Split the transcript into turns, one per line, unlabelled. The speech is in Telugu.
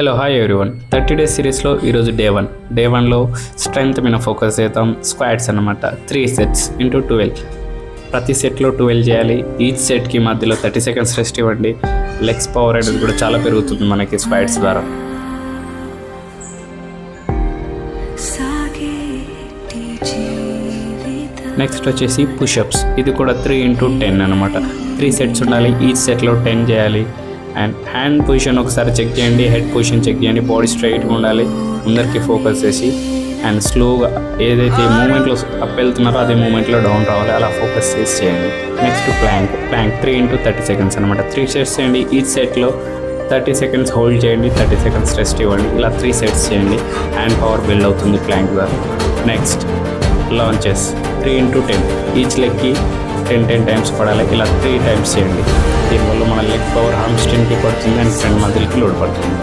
హలో హాయ్ ఎవ్రీవన్ 30 డేస్ సిరీస్లో ఈరోజు డే వన్లో స్ట్రెంగ్త్ మీద ఫోకస్ చేద్దాం. స్క్వాడ్స్ అనమాట 3 sets ఇంటూ 12. ప్రతి సెట్లో 12 చేయాలి. ఈచ్ సెట్కి మధ్యలో 30 seconds రెస్ట్ ఇవ్వండి. లెగ్స్ పవర్ అనేది కూడా చాలా పెరుగుతుంది మనకి స్క్వాడ్స్ ద్వారా. నెక్స్ట్ వచ్చేసి పుషప్స్. ఇది కూడా 3 into 10 అనమాట. 3 sets ఉండాలి. ఈచ్ సెట్లో 10 చేయాలి. అండ్ హ్యాండ్ పొజిషన్ ఒకసారి చెక్ చేయండి, హెడ్ పొజిషన్ చెక్ చేయండి. బాడీ స్ట్రైట్గా ఉండాలి, ముందరికి ఫోకస్ చేసి. అండ్ స్లోగా ఏదైతే మూమెంట్లో అప్ వెళ్తున్నారో అదే మూమెంట్లో డౌన్ రావాలి, అలా ఫోకస్ చేసి చేయండి. నెక్స్ట్ ప్లాంక్ 3 into 30 seconds అనమాట. 3 sets చేయండి. ఈచ్ సెట్లో 30 seconds హోల్డ్ చేయండి, 30 seconds రెస్ట్ ఇవ్వండి. ఇలా 3 sets చేయండి. హ్యాండ్ పవర్ బిల్డ్ అవుతుంది ప్లాంక్ ద్వారా. Next lunges 3 into 10. ఈచ్ లెగ్కి 10 times పడాలి. ఇలా 3 times చేయండి. దీనివల్ల మన లెగ్ పవర్ హామ్స్ట్రింగ్కి పడుతుంది అండ్ ఫ్రంట్ మజిల్కి లోడ్ పడుతుంది.